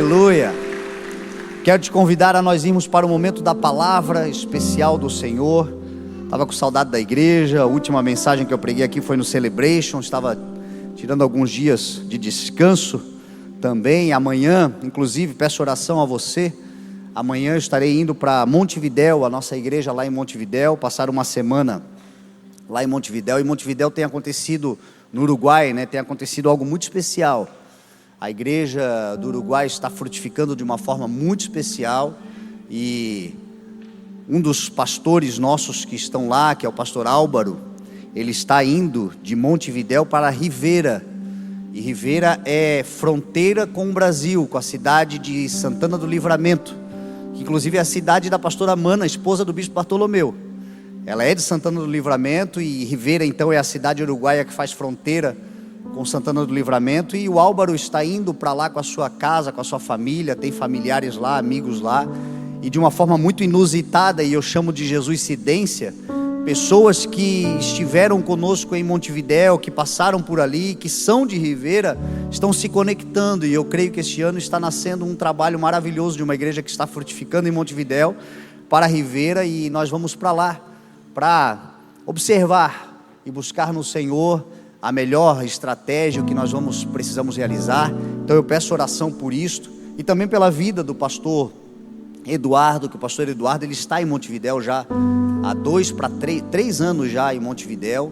Aleluia! Quero te convidar a nós irmos para o momento da palavra especial do Senhor. Estava com saudade da igreja. A última mensagem que eu preguei aqui foi no Celebration. Estava tirando alguns dias de descanso também. Amanhã, inclusive, peço oração a você. Amanhã eu estarei indo para Montevidéu, a nossa igreja lá em Montevidéu, passar uma semana lá em Montevidéu. E Montevidéu tem acontecido, no Uruguai, né, tem acontecido algo muito especial. A igreja do Uruguai está frutificando de uma forma muito especial, e um dos pastores nossos que estão lá, que é o pastor Álvaro, ele está indo de Montevidéu para Rivera, e Rivera é fronteira com o Brasil, com a cidade de Santana do Livramento, que inclusive é a cidade da pastora Mana, esposa do bispo Bartolomeu. Ela é de Santana do Livramento, e Rivera então é a cidade uruguaia que faz fronteira com Santana do Livramento. E o Álvaro está indo para lá com a sua casa, com a sua família, tem familiares lá, amigos lá, e de uma forma muito inusitada, e eu chamo de jesuicidência, pessoas que estiveram conosco em Montevidéu, que passaram por ali, que são de Rivera, estão se conectando, e eu creio que este ano está nascendo um trabalho maravilhoso de uma igreja que está frutificando em Montevidéu para Rivera, e nós vamos para lá para observar e buscar no Senhor a melhor estratégia, o que nós precisamos realizar. Então eu peço oração por isto, e também pela vida do pastor Eduardo, que o pastor Eduardo, ele está em Montevidéu já há 2 para 3 anos já em Montevidéu,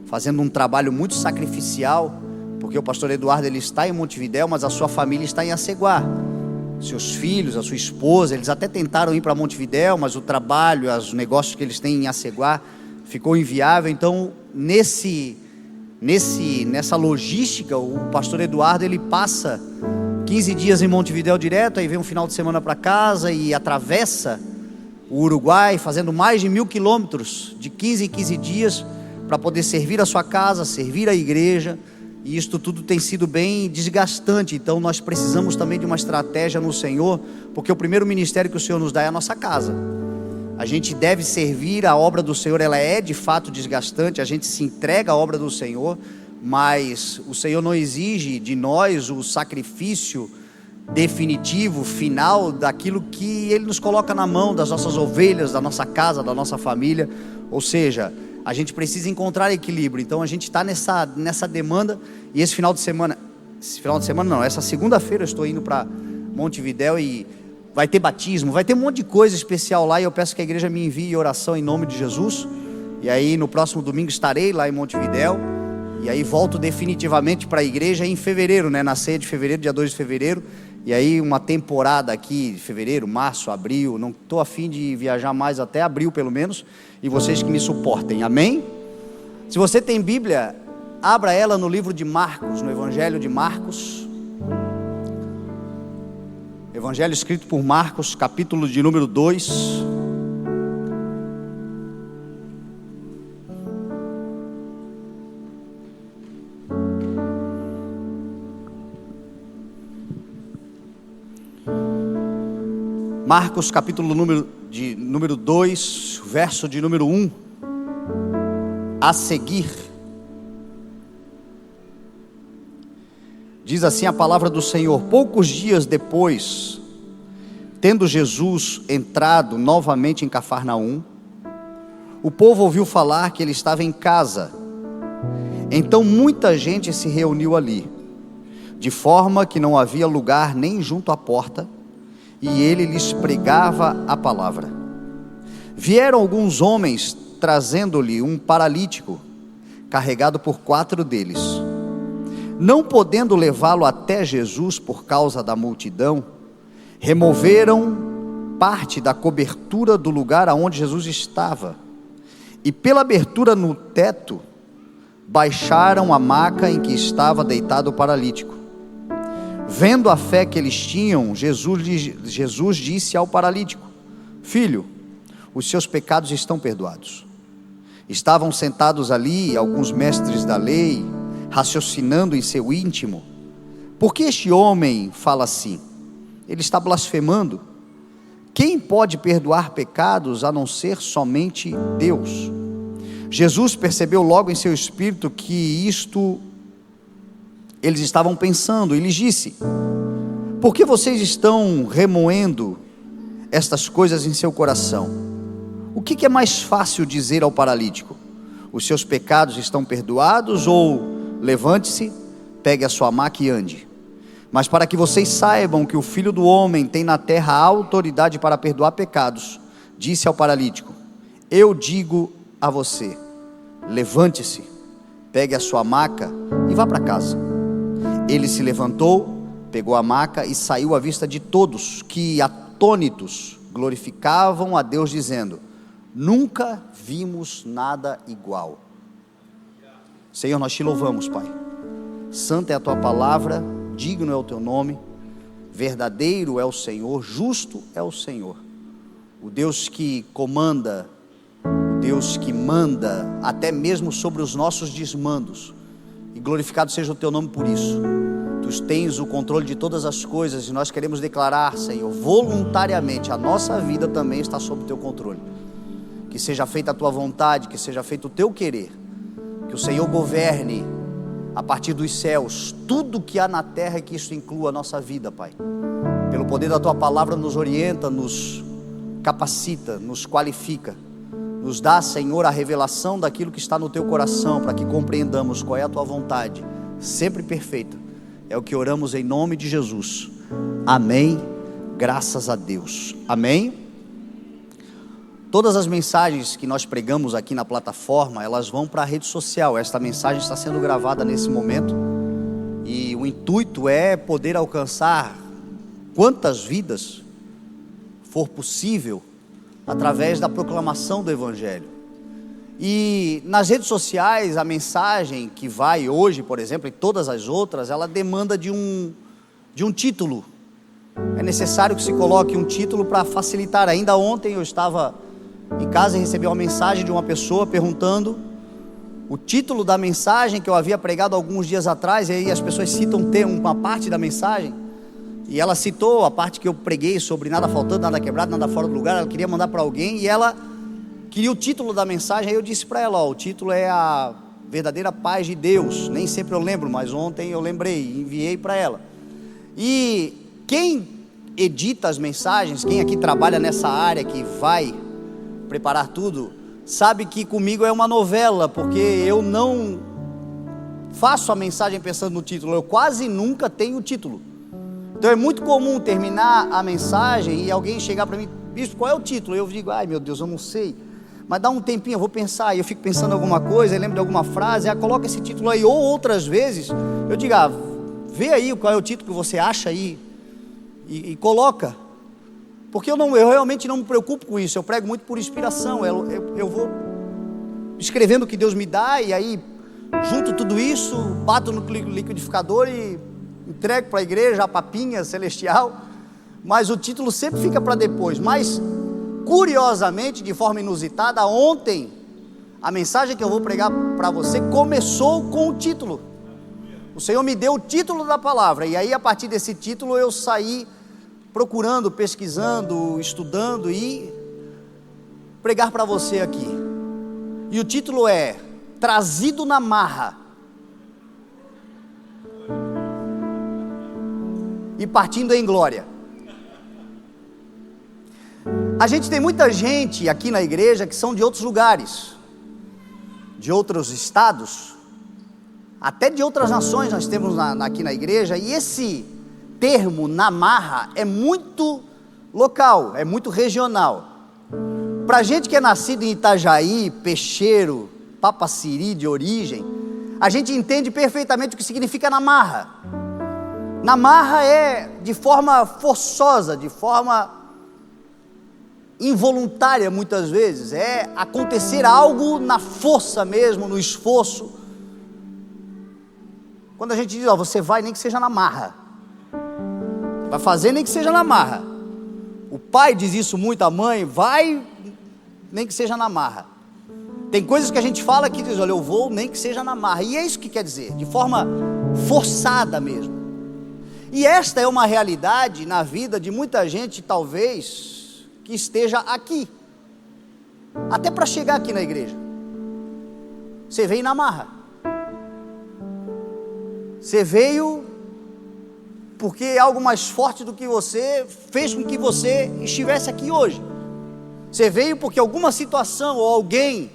fazendo um trabalho muito sacrificial, porque o pastor Eduardo, ele está em Montevidéu, mas a sua família está em Aceguá, seus filhos, a sua esposa, eles até tentaram ir para Montevidéu, mas o trabalho, os negócios que eles têm em Aceguá ficou inviável. Então nessa logística, o pastor Eduardo, ele passa 15 dias em Montevidéu direto, aí vem um final de semana para casa e atravessa o Uruguai, fazendo mais de 1.000 quilômetros, de 15 em 15 dias, para poder servir a sua casa, servir a igreja, e isto tudo tem sido bem desgastante. Então nós precisamos também de uma estratégia no Senhor, porque o primeiro ministério que o Senhor nos dá é a nossa casa. A gente deve servir a obra do Senhor, ela é de fato desgastante, a gente se entrega à obra do Senhor, mas o Senhor não exige de nós o sacrifício definitivo, final, daquilo que Ele nos coloca na mão, das nossas ovelhas, da nossa casa, da nossa família. Ou seja, a gente precisa encontrar equilíbrio. Então a gente está nessa demanda, e essa segunda-feira eu estou indo para Montevidéu, e vai ter batismo, vai ter um monte de coisa especial lá, e eu peço que a igreja me envie oração em nome de Jesus. E aí no próximo domingo estarei lá em Montevidéu, e aí volto definitivamente para a igreja em fevereiro, né? Na ceia de fevereiro, dia 2 de fevereiro. E aí uma temporada aqui de fevereiro, março, abril. Não estou a fim de viajar mais até abril pelo menos, e vocês que me suportem, amém? Se você tem Bíblia, abra ela no livro de Marcos, no Evangelho de Marcos, Evangelho escrito por Marcos, capítulo de número 2. Marcos, capítulo número 2, verso de número 1 a seguir. Diz assim a palavra do Senhor: poucos dias depois, tendo Jesus entrado novamente em Cafarnaum, o povo ouviu falar que ele estava em casa. Então muita gente se reuniu ali, de forma que não havia lugar nem junto à porta, e ele lhes pregava a palavra. Vieram alguns homens trazendo-lhe um paralítico, carregado por 4 deles. Não podendo levá-lo até Jesus por causa da multidão, removeram parte da cobertura do lugar aonde Jesus estava, e pela abertura no teto, baixaram a maca em que estava deitado o paralítico. Vendo a fé que eles tinham, Jesus disse ao paralítico: filho, os seus pecados estão perdoados. Estavam sentados ali alguns mestres da lei, raciocinando em seu íntimo: por que este homem fala assim? Ele está blasfemando. Quem pode perdoar pecados a não ser somente Deus? Jesus percebeu logo em seu espírito que isto eles estavam pensando, e lhes disse: Por que vocês estão remoendo estas coisas em seu coração? O que é mais fácil dizer ao paralítico? Os seus pecados estão perdoados? Ou levante-se, pegue a sua maca e ande? Mas para que vocês saibam que o Filho do Homem tem na terra autoridade para perdoar pecados, disse ao paralítico: eu digo a você, levante-se, pegue a sua maca e vá para casa. Ele se levantou, pegou a maca e saiu à vista de todos, que atônitos glorificavam a Deus, dizendo: nunca vimos nada igual. Senhor, nós te louvamos, Pai. Santa é a tua palavra, digno é o teu nome, verdadeiro é o Senhor, justo é o Senhor, o Deus que comanda, o Deus que manda até mesmo sobre os nossos desmandos, e glorificado seja o teu nome por isso. Tu tens o controle de todas as coisas, e nós queremos declarar, Senhor, voluntariamente, a nossa vida também está sob o teu controle. Que seja feita a tua vontade, que seja feito o teu querer, que o Senhor governe a partir dos céus tudo que há na terra, e que isso inclua a nossa vida, Pai. Pelo poder da tua palavra, nos orienta, nos capacita, nos qualifica, nos dá, Senhor, a revelação daquilo que está no teu coração, para que compreendamos qual é a tua vontade, sempre perfeita. É o que oramos em nome de Jesus, amém, graças a Deus, amém. Todas as mensagens que nós pregamos aqui na plataforma, elas vão para a rede social. Esta mensagem está sendo gravada nesse momento, e o intuito é poder alcançar quantas vidas for possível, através da proclamação do Evangelho. E nas redes sociais, a mensagem que vai hoje, por exemplo, e todas as outras, ela demanda de um título. É necessário que se coloque um título para facilitar. Ainda ontem eu estava em casa e recebi uma mensagem de uma pessoa perguntando o título da mensagem que eu havia pregado alguns dias atrás, e aí as pessoas citam uma parte da mensagem, e ela citou a parte que eu preguei sobre nada faltando, nada quebrado, nada fora do lugar. Ela queria mandar para alguém, e ela queria o título da mensagem. Aí eu disse para ela, o título é a verdadeira paz de Deus. Nem sempre eu lembro, mas ontem eu lembrei, enviei para ela. E quem edita as mensagens, quem aqui trabalha nessa área, que vai preparar tudo, sabe que comigo é uma novela, porque eu não faço a mensagem pensando no título, eu quase nunca tenho título. Então é muito comum terminar a mensagem e alguém chegar para mim: bispo, qual é o título? Eu digo: ai meu Deus, eu não sei, mas dá um tempinho, eu vou pensar. E eu fico pensando em alguma coisa, eu lembro de alguma frase, coloca esse título aí. Ou outras vezes eu digo: vê aí qual é o título que você acha aí e coloca. Porque eu realmente não me preocupo com isso. Eu prego muito por inspiração. Eu vou escrevendo o que Deus me dá, e aí junto tudo isso, bato no liquidificador e entrego para a igreja, a papinha celestial. Mas o título sempre fica para depois. Mas curiosamente, de forma inusitada, ontem a mensagem que eu vou pregar para você começou com o título. O Senhor me deu o título da palavra, e aí a partir desse título eu saí procurando, pesquisando, estudando e pregar para você aqui. E o título é Trazido na Marra e Partindo em Glória. A gente tem muita gente aqui na igreja que são de outros lugares, de outros estados, até de outras nações nós temos aqui na igreja, e esse termo na marra é muito local, é muito regional. Para gente que é nascido em Itajaí, Peixeiro, Papaciri de origem, a gente entende perfeitamente o que significa na marra. Na marra é de forma forçosa, de forma involuntária muitas vezes, é acontecer algo na força mesmo, no esforço. Quando a gente diz: você vai nem que seja na marra, vai fazer nem que seja na marra. O pai diz isso muito, a mãe: vai nem que seja na marra. Tem coisas que a gente fala que diz: olha, eu vou nem que seja na marra, e é isso que quer dizer, de forma forçada mesmo. E esta é uma realidade na vida de muita gente, talvez, que esteja aqui, até para chegar aqui na igreja, você veio na marra, você veio porque algo mais forte do que você fez com que você estivesse aqui hoje. Você veio porque alguma situação ou alguém.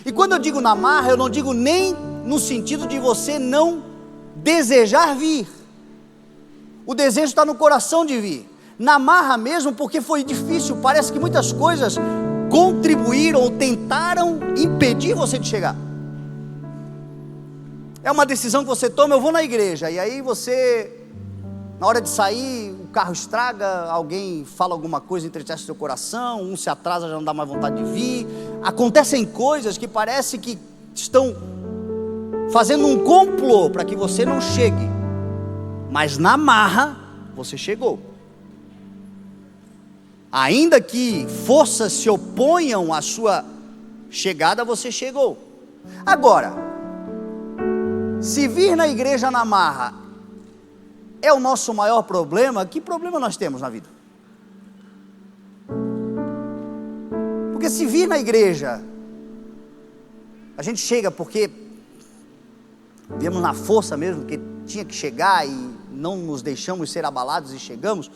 E quando eu digo na marra, eu não digo nem no sentido de você não desejar vir. O desejo está no coração de vir. Na marra mesmo, porque foi difícil. Parece que muitas coisas contribuíram ou tentaram impedir você de chegar. É uma decisão que você toma. Eu vou na igreja, e aí você, na hora de sair, o carro estraga, alguém fala alguma coisa, entristece seu coração, um se atrasa, já não dá mais vontade de vir. Acontecem coisas que parece que estão fazendo um complô para que você não chegue, mas na marra você chegou. Ainda que forças se oponham à sua chegada, você chegou. Agora, se vir na igreja na marra é o nosso maior problema, que problema nós temos na vida? Porque se vir na igreja, a gente chega porque viemos na força mesmo, porque tinha que chegar e não nos deixamos ser abalados e chegamos,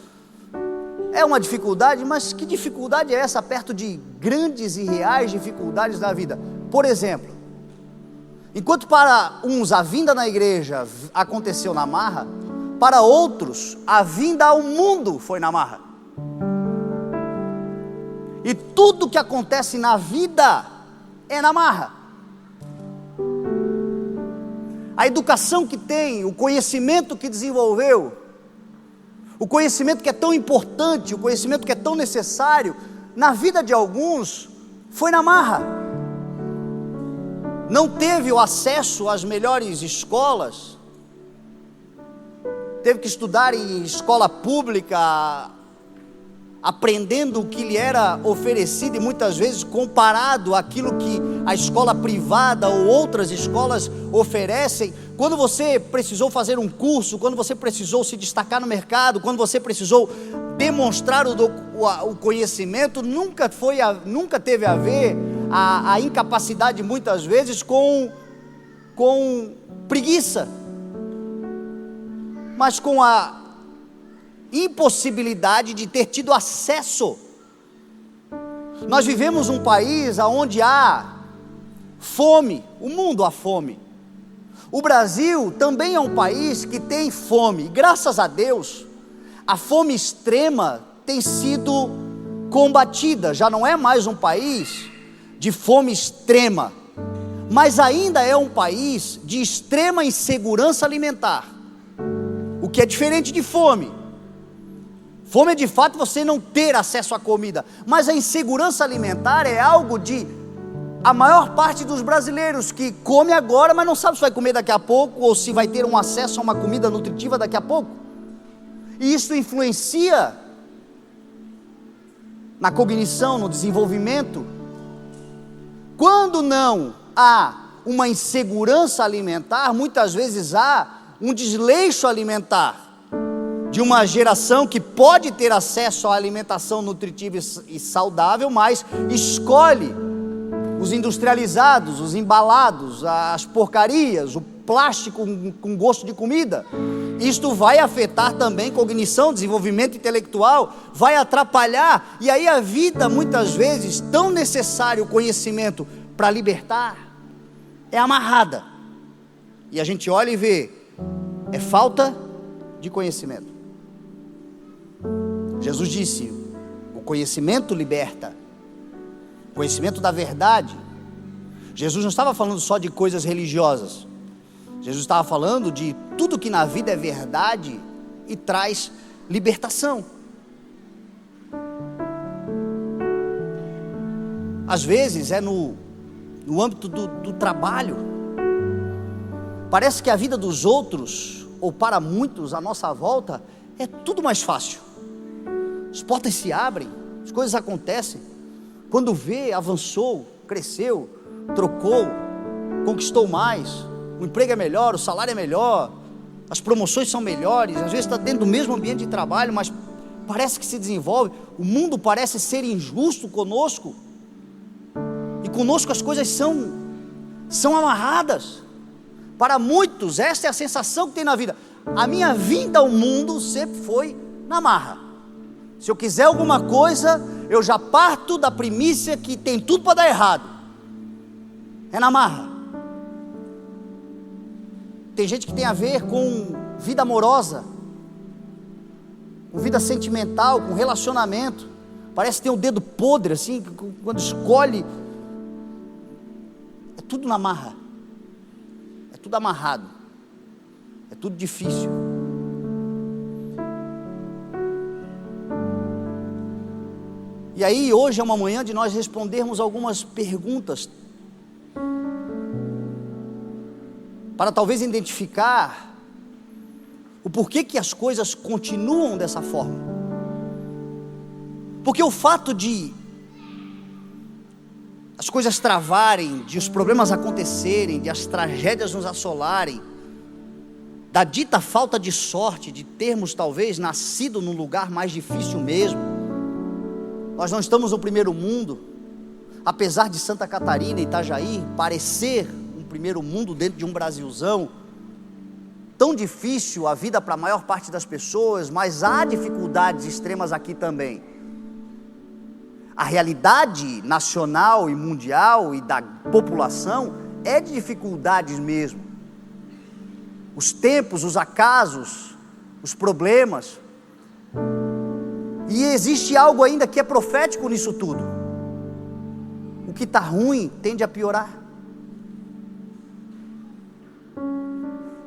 é uma dificuldade, mas que dificuldade é essa perto de grandes e reais dificuldades da vida? Por exemplo, enquanto para uns a vinda na igreja aconteceu na marra, para outros a vinda ao mundo foi na marra. E tudo que acontece na vida é na marra. A educação que tem, o conhecimento que desenvolveu, o conhecimento que é tão importante, o conhecimento que é tão necessário, na vida de alguns, foi na marra. Não teve o acesso às melhores escolas, teve que estudar em escola pública, aprendendo o que lhe era oferecido e muitas vezes comparado àquilo que a escola privada ou outras escolas oferecem. Quando você precisou fazer um curso, quando você precisou se destacar no mercado, quando você precisou demonstrar o conhecimento, nunca teve a ver a incapacidade muitas vezes com preguiça, mas com a impossibilidade de ter tido acesso. Nós vivemos um país onde há fome, o mundo há fome. O Brasil também é um país que tem fome, e graças a Deus, a fome extrema tem sido combatida, já não é mais um país de fome extrema, mas ainda é um país de extrema insegurança alimentar, o que é diferente de fome. Fome é de fato você não ter acesso à comida, mas a insegurança alimentar é algo de a maior parte dos brasileiros que come agora, mas não sabe se vai comer daqui a pouco, ou se vai ter um acesso a uma comida nutritiva daqui a pouco. E isso influencia na cognição, no desenvolvimento. Quando não há uma insegurança alimentar, muitas vezes há um desleixo alimentar de uma geração que pode ter acesso à alimentação nutritiva e saudável, mas escolhe os industrializados, os embalados, as porcarias, o plástico com gosto de comida. Isto vai afetar também cognição, desenvolvimento intelectual, vai atrapalhar, e aí a vida muitas vezes, tão necessário o conhecimento para libertar, é amarrada, e a gente olha e vê, é falta de conhecimento. Jesus disse, o conhecimento liberta, o conhecimento da verdade. Jesus não estava falando só de coisas religiosas, Jesus estava falando de tudo que na vida é verdade e traz libertação. Às vezes é no âmbito do trabalho. Parece que a vida dos outros, ou para muitos à nossa volta, é tudo mais fácil. As portas se abrem, as coisas acontecem. Quando vê, avançou, cresceu, trocou, conquistou mais, o emprego é melhor, o salário é melhor, as promoções são melhores, às vezes está dentro do mesmo ambiente de trabalho, mas parece que se desenvolve. O mundo parece ser injusto conosco, e conosco as coisas são amarradas. Para muitos esta é a sensação que tem na vida. a minha vinda ao mundo sempre foi na marra. Se eu quiser alguma coisa, eu já parto da primícia que tem tudo para dar errado. É na marra. Tem gente que tem a ver com vida amorosa, com vida sentimental, com relacionamento. Parece que tem o dedo podre assim, quando escolhe. É tudo na marra. É tudo amarrado. É tudo difícil. E aí hoje é uma manhã de nós respondermos algumas perguntas, para talvez identificar o porquê que as coisas continuam dessa forma. Porque o fato de as coisas travarem, de os problemas acontecerem, de as tragédias nos assolarem, da dita falta de sorte, de termos talvez nascido num lugar mais difícil mesmo. Nós não estamos no primeiro mundo, apesar de Santa Catarina e Itajaí parecer um primeiro mundo dentro de um Brasilzão, tão difícil a vida para a maior parte das pessoas, mas há dificuldades extremas aqui também. A realidade nacional e mundial e da população é de dificuldades mesmo. Os tempos, os acasos, os problemas. E existe algo ainda que é profético nisso tudo. O que está ruim tende a piorar.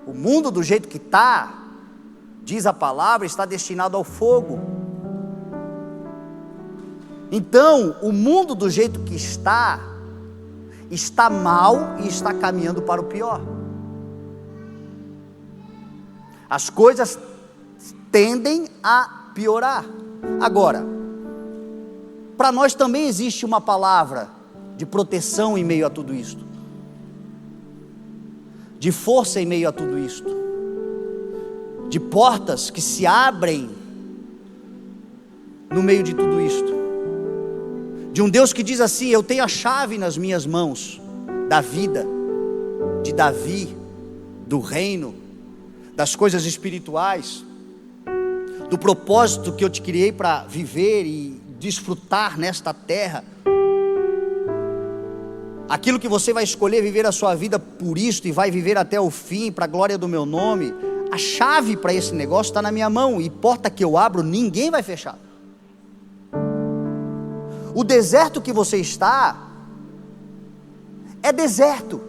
O mundo do jeito que está, diz a palavra, está destinado ao fogo. Então, o mundo do jeito que está mal e está caminhando para o pior. As coisas tendem a piorar. Agora, para nós também existe uma palavra de proteção em meio a tudo isto, de força em meio a tudo isto, de portas que se abrem no meio de tudo isto, de um Deus que diz assim: eu tenho a chave nas minhas mãos, da vida, de Davi, do reino, das coisas espirituais, do propósito que eu te criei para viver e desfrutar nesta terra. Aquilo que você vai escolher viver a sua vida por isto e vai viver até o fim, para a glória do meu nome, a chave para esse negócio está na minha mão, e porta que eu abro, ninguém vai fechar. O deserto que você está, é deserto.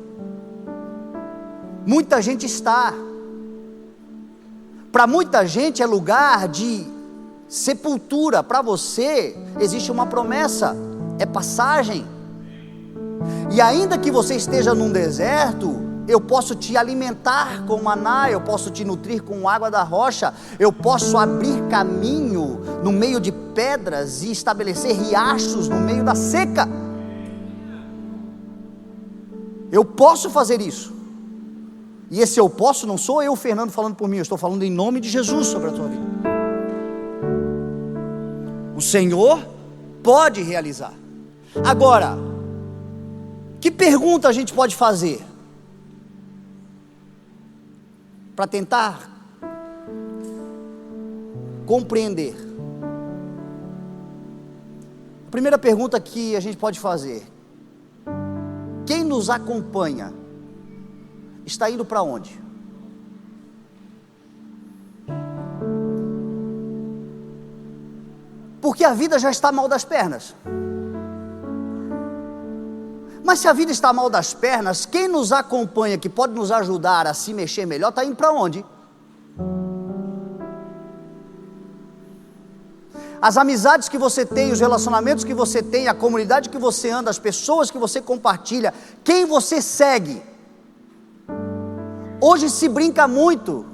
Muita gente está. Para muita gente é lugar de sepultura. Para você existe uma promessa, é passagem. E ainda que você esteja num deserto, eu posso te alimentar com maná, eu posso te nutrir com água da rocha, eu posso abrir caminho no meio de pedras e estabelecer riachos no meio da seca. Eu posso fazer isso. E esse eu posso não sou eu, Fernando, falando por mim, eu estou falando em nome de Jesus sobre a tua vida. O Senhor pode realizar. Agora, que pergunta a gente pode fazer para tentar compreender? A primeira pergunta que a gente pode fazer: quem nos acompanha está indo para onde? Porque a vida já está mal das pernas. Mas se a vida está mal das pernas, quem nos acompanha, que pode nos ajudar a se mexer melhor, está indo para onde? As amizades que você tem, os relacionamentos que você tem, a comunidade que você anda, as pessoas que você compartilha, quem você segue. Hoje se brinca muito,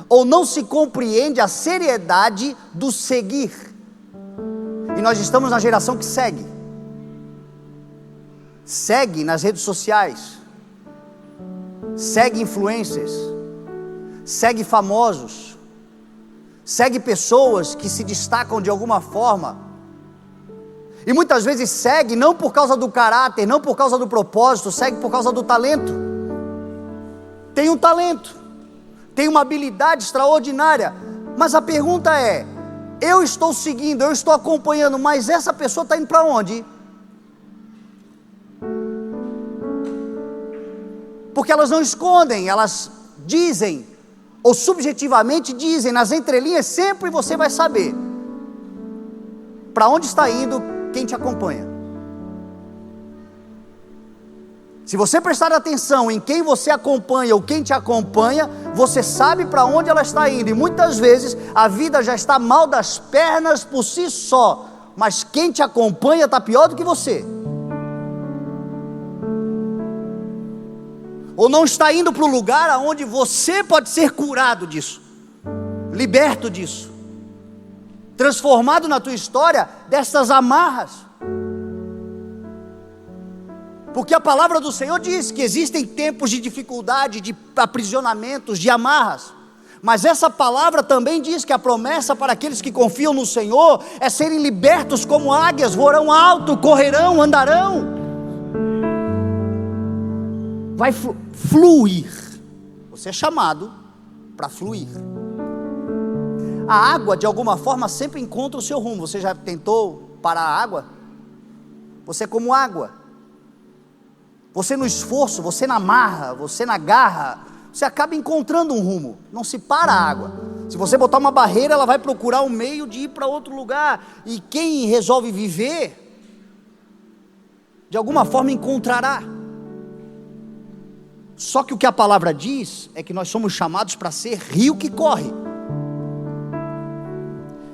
ou não se compreende a seriedade do seguir. E nós estamos na geração que segue. Segue nas redes sociais, segue influencers, segue famosos, segue pessoas que se destacam de alguma forma, e muitas vezes segue não por causa do caráter, não por causa do propósito, segue por causa do talento. Tem um talento, tem uma habilidade extraordinária, mas a pergunta é: eu estou seguindo, eu estou acompanhando, mas essa pessoa está indo para onde? Porque elas não escondem, elas dizem, ou subjetivamente dizem, nas entrelinhas sempre você vai saber para onde está indo quem te acompanha. Se você prestar atenção em quem você acompanha ou quem te acompanha, você sabe para onde ela está indo. E muitas vezes a vida já está mal das pernas por si só, mas quem te acompanha está pior do que você. Ou não está indo para o lugar aonde você pode ser curado disso, liberto disso, transformado na tua história dessas amarras. Porque a palavra do Senhor diz que existem tempos de dificuldade, de aprisionamentos, de amarras. Mas essa palavra também diz que a promessa para aqueles que confiam no Senhor é serem libertos como águias, voarão alto, correrão, andarão. Vai fluir. Você é chamado para fluir. A água, de alguma forma, sempre encontra o seu rumo. Você já tentou parar a água? Você é como água. Você no esforço, você na marra, você na garra, você acaba encontrando um rumo. Não se para a água. Se você botar uma barreira, ela vai procurar um meio de ir para outro lugar. E quem resolve viver, de alguma forma encontrará. Só que o que a palavra diz é que nós somos chamados para ser rio que corre,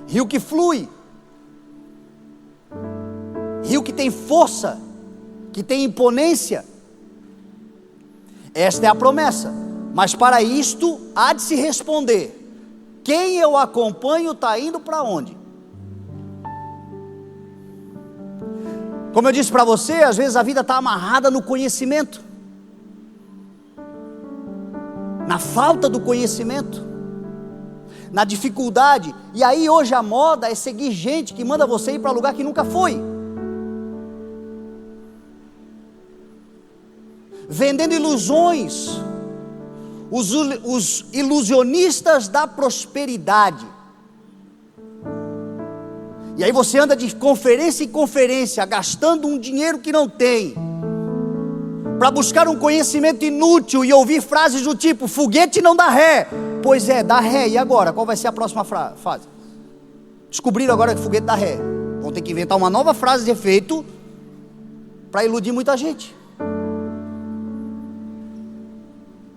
rio que flui, rio que tem força, que tem imponência. Esta é a promessa. Mas para isto há de se responder: quem eu acompanho está indo para onde? Como eu disse para você, às vezes a vida está amarrada no conhecimento, na falta do conhecimento, na dificuldade. E aí hoje a moda é seguir gente que manda você ir para lugar que nunca foi, vendendo ilusões, os ilusionistas da prosperidade. E aí você anda de conferência em conferência, gastando um dinheiro que não tem, para buscar um conhecimento inútil e ouvir frases do tipo: foguete não dá ré. Pois é, dá ré, e agora? Qual vai ser a próxima fase? Descobriram agora que foguete dá ré. Vão ter que inventar uma nova frase de efeito para iludir muita gente.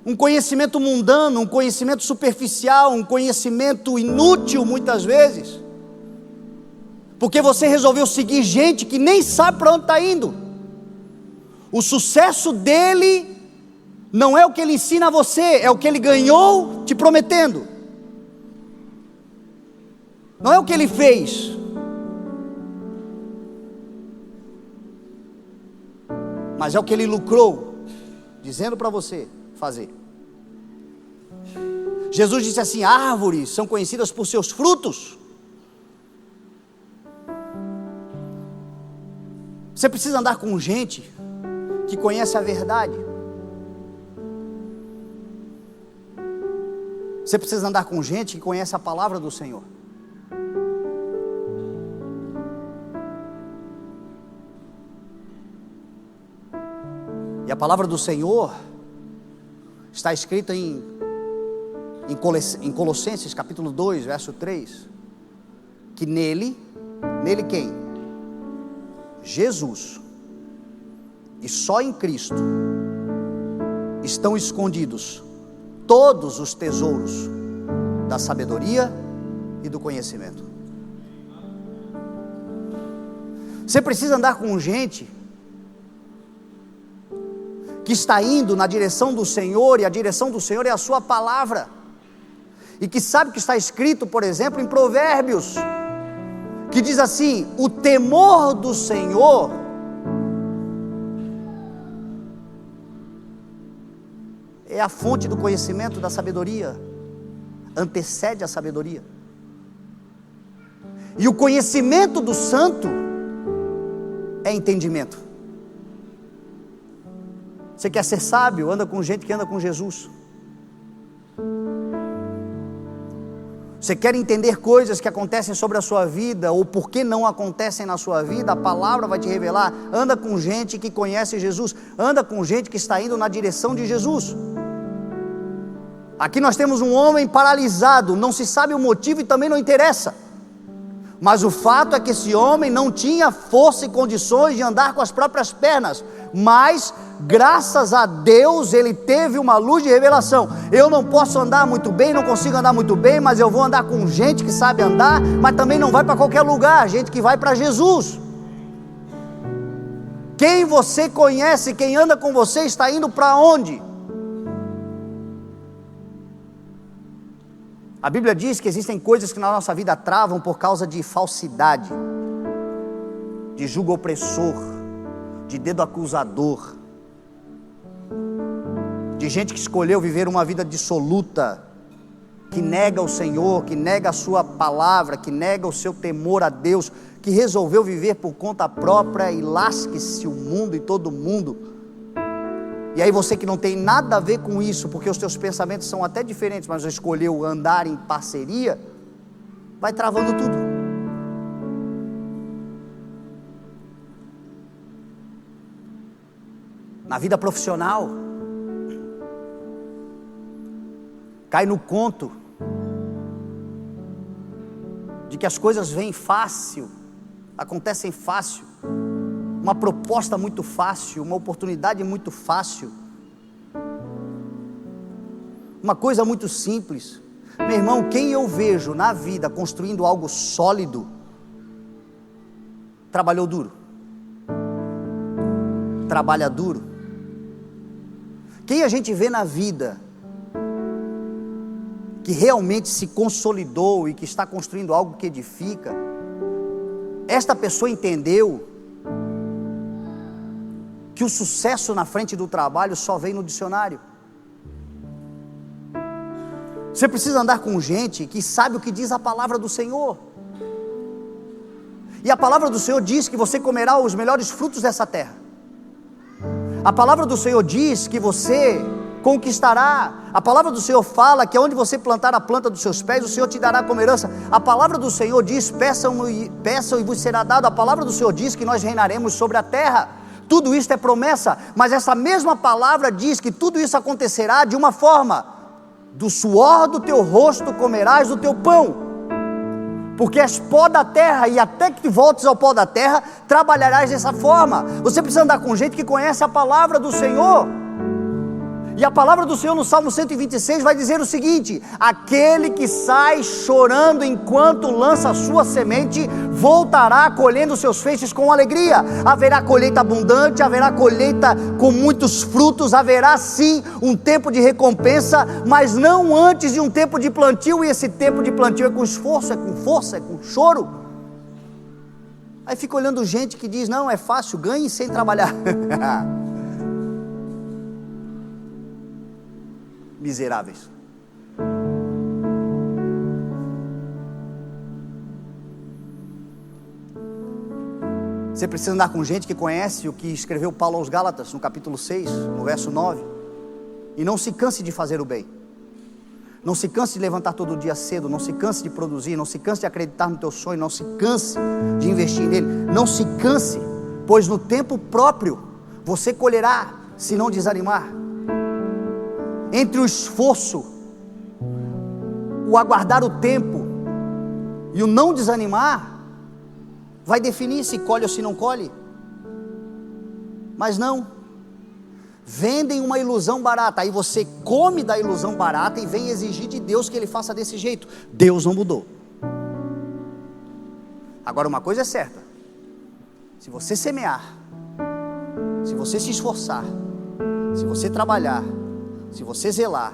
Um conhecimento mundano, um conhecimento superficial, um conhecimento inútil muitas vezes, porque você resolveu seguir gente que nem sabe para onde está indo. O sucesso dele não é o que ele ensina a você, é o que ele ganhou te prometendo. Não é o que ele fez. Mas é o que ele lucrou, dizendo para você fazer. Jesus disse assim: árvores são conhecidas por seus frutos. Você precisa andar com gente que conhece a verdade. Você precisa andar com gente que conhece a palavra do Senhor. E a palavra do Senhor está escrita em Colossenses capítulo 2, verso 3, que nele quem? Jesus, e só em Cristo estão escondidos todos os tesouros da sabedoria e do conhecimento. Você precisa andar com gente que está indo na direção do Senhor, e a direção do Senhor é a sua palavra, e que sabe que está escrito, por exemplo, em Provérbios, que diz assim: o temor do Senhor é a fonte do conhecimento, da sabedoria, antecede a sabedoria. E o conhecimento do santo é entendimento. Você quer ser sábio? Anda com gente que anda com Jesus. Você quer entender coisas que acontecem sobre a sua vida, ou por que não acontecem na sua vida? A palavra vai te revelar. Anda com gente que conhece Jesus, anda com gente que está indo na direção de Jesus. Aqui nós temos um homem paralisado, não se sabe o motivo e também não interessa, mas o fato é que esse homem não tinha força e condições de andar com as próprias pernas, mas graças a Deus ele teve uma luz de revelação. Eu não posso andar muito bem, não consigo andar muito bem, mas eu vou andar com gente que sabe andar, mas também não vai para qualquer lugar, gente que vai para Jesus. Quem você conhece, quem anda com você, está indo para onde? A Bíblia diz que existem coisas que na nossa vida travam por causa de falsidade, de jugo opressor, de dedo acusador, de gente que escolheu viver uma vida dissoluta, que nega o Senhor, que nega a sua palavra, que nega o seu temor a Deus, que resolveu viver por conta própria e lasque-se o mundo e todo mundo. E aí você que não tem nada a ver com isso, porque os teus pensamentos são até diferentes, mas escolheu andar em parceria, vai travando tudo. Na vida profissional, cai no conto de que as coisas vêm fácil, acontecem fácil, uma proposta muito fácil, uma oportunidade muito fácil, uma coisa muito simples. Meu irmão, quem eu vejo na vida construindo algo sólido, trabalhou duro, trabalha duro. Quem a gente vê na vida que realmente se consolidou e que está construindo algo que edifica, esta pessoa entendeu que o sucesso na frente do trabalho só vem no dicionário. Você precisa andar com gente que sabe o que diz a palavra do Senhor. E a palavra do Senhor diz que você comerá os melhores frutos dessa terra. A palavra do Senhor diz que você conquistará. A palavra do Senhor fala que onde você plantar a planta dos seus pés, o Senhor te dará como herança. A palavra do Senhor diz: peçam e vos será dado. A palavra do Senhor diz que nós reinaremos sobre a terra. Tudo isso é promessa, mas essa mesma palavra diz que tudo isso acontecerá de uma forma: do suor do teu rosto comerás o teu pão, porque és pó da terra, e até que voltes ao pó da terra, trabalharás dessa forma. Você precisa andar com gente que conhece a palavra do Senhor. E a palavra do Senhor no Salmo 126 vai dizer o seguinte: aquele que sai chorando enquanto lança a sua semente, voltará colhendo seus feixes com alegria. Haverá colheita abundante, haverá colheita com muitos frutos, haverá sim um tempo de recompensa, mas não antes de um tempo de plantio, e esse tempo de plantio é com esforço, é com força, é com choro. Aí fica olhando gente que diz: não, é fácil, ganhe sem trabalhar. Miseráveis. Você precisa andar com gente que conhece o que escreveu Paulo aos Gálatas, no capítulo 6, no verso 9. E não se canse de fazer o bem. Não se canse de levantar todo dia cedo. Não se canse de produzir. Não se canse de acreditar no teu sonho. Não se canse de investir nele. Não se canse, pois no tempo próprio você colherá, se não desanimar. Entre o esforço, o aguardar o tempo e o não desanimar, vai definir se colhe ou se não colhe. Mas não, vendem uma ilusão barata, aí você come da ilusão barata e vem exigir de Deus que Ele faça desse jeito. Deus não mudou. Agora uma coisa é certa: se você semear, se você se esforçar, se você trabalhar, se você zelar,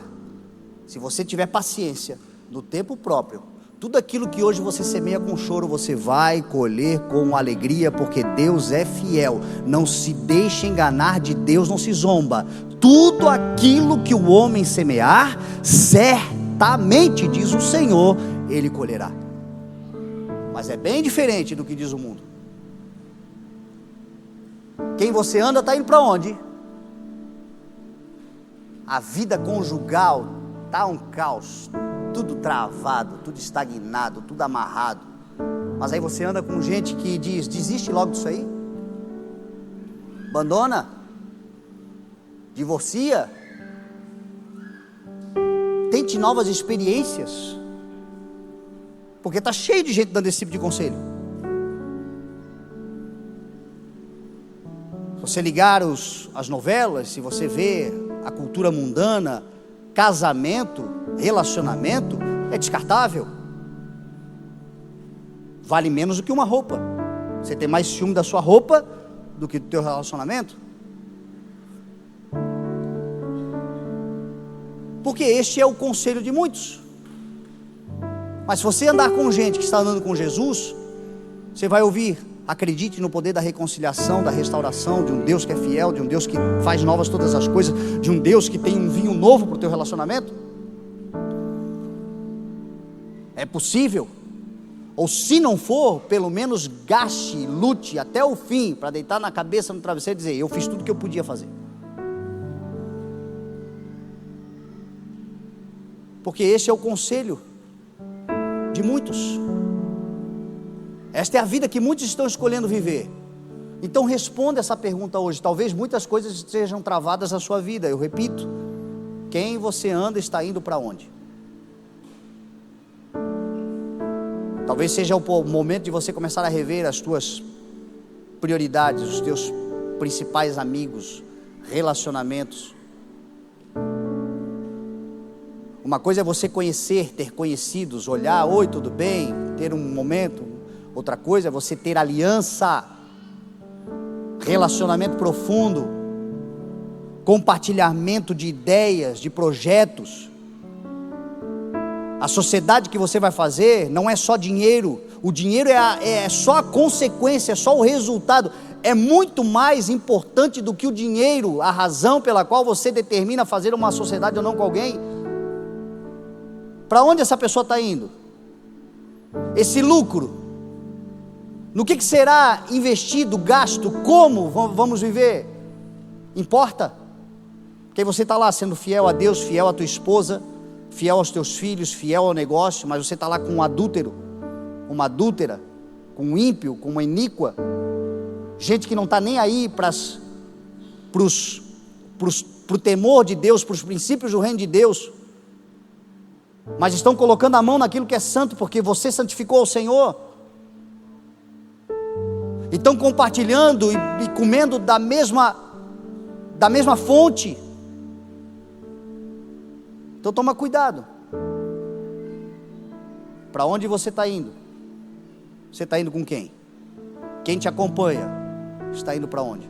se você tiver paciência, no tempo próprio, tudo aquilo que hoje você semeia com choro, você vai colher com alegria, porque Deus é fiel. Não se deixe enganar de Deus, não se zomba. Tudo aquilo que o homem semear, certamente, diz o Senhor, ele colherá. Mas é bem diferente do que diz o mundo. Quem você anda está indo para onde? A vida conjugal está um caos, tudo travado, tudo estagnado, tudo amarrado. Mas aí você anda com gente que diz: desiste logo disso aí, abandona, divorcia, tente novas experiências, porque está cheio de gente dando esse tipo de conselho. Se você ligar as novelas, se você ver a cultura mundana, casamento, relacionamento, é descartável. Vale menos do que uma roupa. Você tem mais ciúme da sua roupa do que do teu relacionamento. Porque este é o conselho de muitos. Mas se você andar com gente que está andando com Jesus, você vai ouvir: acredite no poder da reconciliação, da restauração, de um Deus que é fiel, de um Deus que faz novas todas as coisas, de um Deus que tem um vinho novo para o teu relacionamento. É possível. Ou se não for, pelo menos gaste, lute até o fim, para deitar na cabeça no travesseiro e dizer: eu fiz tudo que eu podia fazer. Porque esse é o conselho de muitos. Esta é a vida que muitos estão escolhendo viver. Então responda essa pergunta hoje. Talvez muitas coisas sejam travadas na sua vida. Eu repito: quem você anda está indo para onde? Talvez seja o momento de você começar a rever as tuas prioridades, os teus principais amigos, relacionamentos. Uma coisa é você conhecer, ter conhecidos, olhar: oi, tudo bem, ter um momento. Outra coisa é você ter aliança, relacionamento profundo, compartilhamento de ideias, de projetos. A sociedade que você vai fazer não é só dinheiro. O dinheiro é só a consequência, é só o resultado. É muito mais importante do que o dinheiro, a razão pela qual você determina fazer uma sociedade ou não com alguém. Para onde essa pessoa está indo? Esse lucro, no que será investido, gasto, como vamos viver? Importa? Porque você está lá sendo fiel a Deus, fiel à tua esposa, fiel aos teus filhos, fiel ao negócio, mas você está lá com um adúltero, uma adúltera, com um ímpio, com uma iníqua, gente que não está nem aí para o temor de Deus, para os princípios do reino de Deus, mas estão colocando a mão naquilo que é santo, porque você santificou o Senhor, e estão compartilhando e comendo da mesma fonte. Então toma cuidado. Para onde você está indo? Você está indo com quem? Quem te acompanha está indo para onde?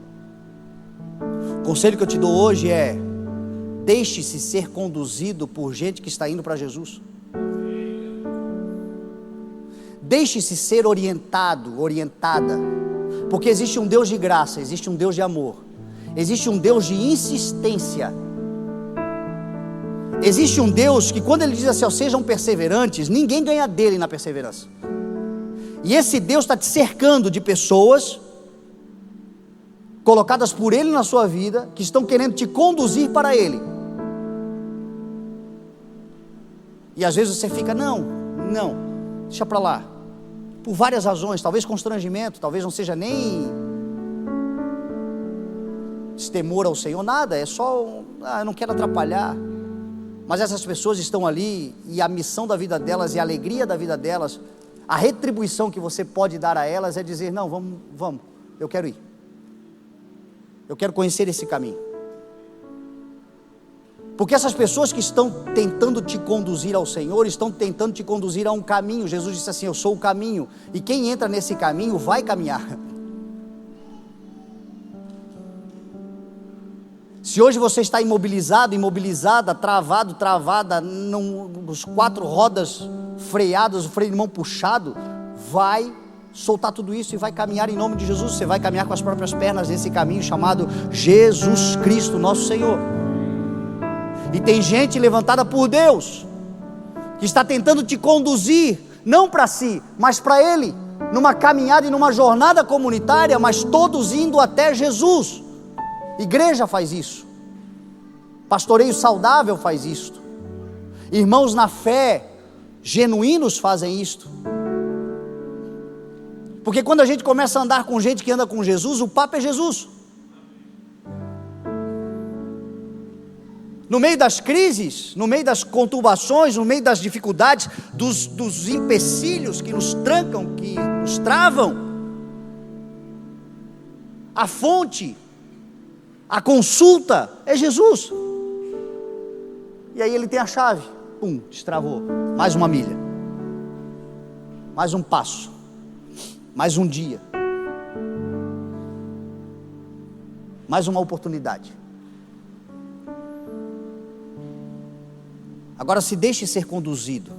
O conselho que eu te dou hoje é: deixe-se ser conduzido por gente que está indo para Jesus. Deixe-se ser orientado, orientada, porque existe um Deus de graça, existe um Deus de amor, existe um Deus de insistência. Existe um Deus que, quando Ele diz assim: sejam perseverantes, ninguém ganha dele na perseverança. E esse Deus está te cercando de pessoas colocadas por Ele na sua vida, que estão querendo te conduzir para Ele. E às vezes você fica: não, deixa para lá, por várias razões, talvez constrangimento, talvez não seja nem temor ao Senhor, nada, é só, eu não quero atrapalhar. Mas essas pessoas estão ali, e a missão da vida delas e a alegria da vida delas, a retribuição que você pode dar a elas é dizer: não, vamos, eu quero ir, eu quero conhecer esse caminho. Porque essas pessoas que estão tentando te conduzir ao Senhor, estão tentando te conduzir a um caminho. Jesus disse assim: eu sou o caminho, e quem entra nesse caminho vai caminhar. Se hoje você está imobilizado, imobilizada, travado, travada, nos 4 rodas freadas, o freio de mão puxado, vai soltar tudo isso e vai caminhar em nome de Jesus. Você vai caminhar com as próprias pernas nesse caminho chamado Jesus Cristo, nosso Senhor. E tem gente levantada por Deus, que está tentando te conduzir, não para si, mas para Ele, numa caminhada e numa jornada comunitária, mas todos indo até Jesus. Igreja faz isso, pastoreio saudável faz isso, irmãos na fé genuínos fazem isto. Porque quando a gente começa a andar com gente que anda com Jesus, o papo é Jesus. No meio das crises, no meio das conturbações, no meio das dificuldades, dos empecilhos que nos trancam, que nos travam, a fonte, a consulta é Jesus. E aí ele tem a chave, pum, destravou, mais uma milha, mais um passo, mais um dia, mais uma oportunidade. Agora se deixe ser conduzido.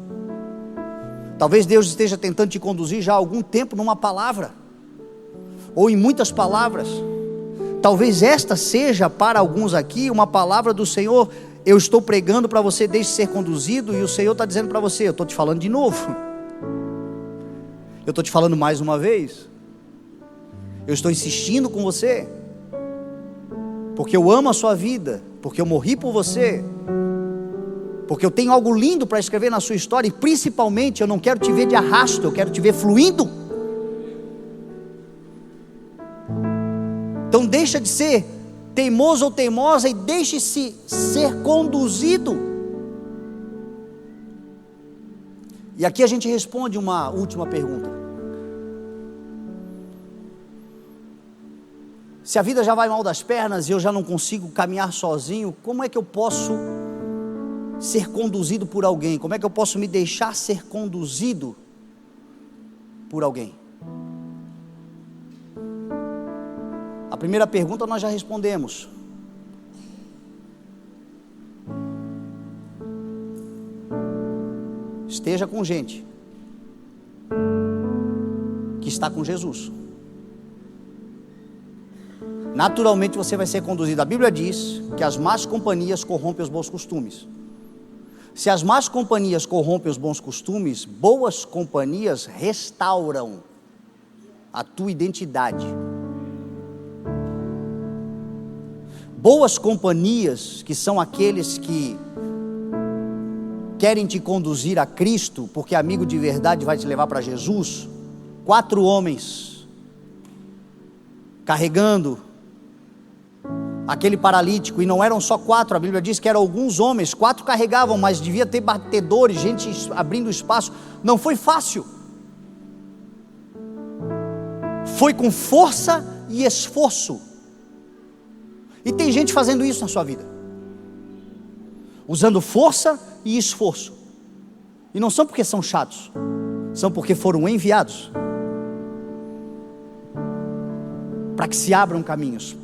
Talvez Deus esteja tentando te conduzir já há algum tempo numa palavra, ou em muitas palavras. Talvez esta seja para alguns aqui uma palavra do Senhor. Eu estou pregando para você, deixe ser conduzido, e o Senhor está dizendo para você: eu estou te falando de novo, eu estou te falando mais uma vez, eu estou insistindo com você, porque eu amo a sua vida, porque eu morri por você, porque eu tenho algo lindo para escrever na sua história, e principalmente eu não quero te ver de arrasto, eu quero te ver fluindo. Então deixa de ser teimoso ou teimosa e deixe-se ser conduzido. E aqui a gente responde uma última pergunta: se a vida já vai mal das pernas e eu já não consigo caminhar sozinho, como é que eu posso ser conduzido por alguém? Como é que eu posso me deixar ser conduzido por alguém? A primeira pergunta nós já respondemos. Esteja com gente que está com Jesus. Naturalmente você vai ser conduzido. A Bíblia diz que as más companhias corrompem os bons costumes. Se as más companhias corrompem os bons costumes, boas companhias restauram a tua identidade. Boas companhias, que são aqueles que querem te conduzir a Cristo, porque amigo de verdade vai te levar para Jesus. 4 homens carregando aquele paralítico, e não eram só 4, a Bíblia diz que eram alguns homens, 4 carregavam, mas devia ter batedores, gente abrindo espaço. Não foi fácil, foi com força e esforço. E tem gente fazendo isso na sua vida, usando força e esforço, e não são porque são chatos, são porque foram enviados para que se abram caminhos,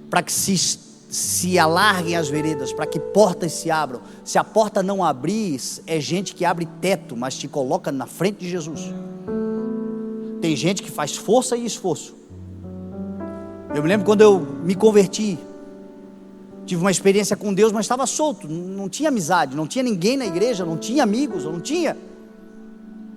para que se alarguem as veredas, para que portas se abram. Se a porta não abrir, é gente que abre teto, mas te coloca na frente de Jesus. Tem gente que faz força e esforço. Eu me lembro quando eu me converti, tive uma experiência com Deus, mas estava solto, não tinha amizade, não tinha ninguém na igreja, não tinha amigos, eu não tinha.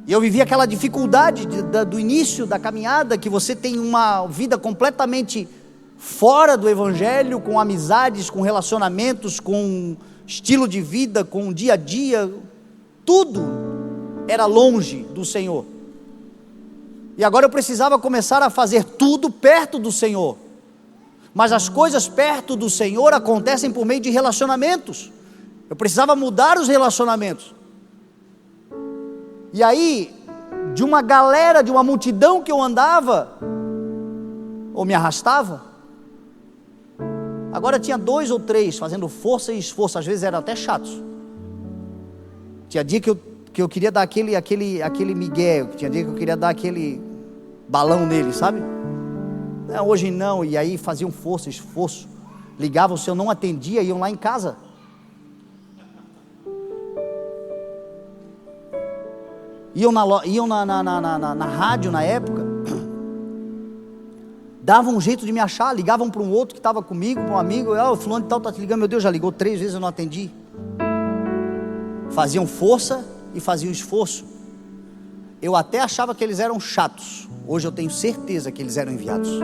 E eu vivi aquela dificuldade do início da caminhada, que você tem uma vida completamente fora do evangelho, com amizades, com relacionamentos, com estilo de vida, com dia a dia, tudo era longe do Senhor. E agora eu precisava começar a fazer tudo perto do Senhor. Mas as coisas perto do Senhor acontecem por meio de relacionamentos. Eu precisava mudar os relacionamentos. E aí, de uma galera, de uma multidão que eu andava, ou me arrastava, agora tinha 2 ou 3 fazendo força e esforço, às vezes eram até chatos. Tinha dia que eu queria dar aquele migué, tinha dia que eu queria dar aquele balão nele, sabe? Não, hoje não. E aí faziam força, esforço, ligavam, se eu não atendia, iam lá em casa. Iam na rádio na época, davam um jeito de me achar, ligavam para um outro que estava comigo, para um amigo: o fulano de tal está te ligando. Meu Deus, já ligou 3 vezes, eu não atendi. Faziam força e faziam esforço. Eu até achava que eles eram chatos, hoje eu tenho certeza que eles eram enviados.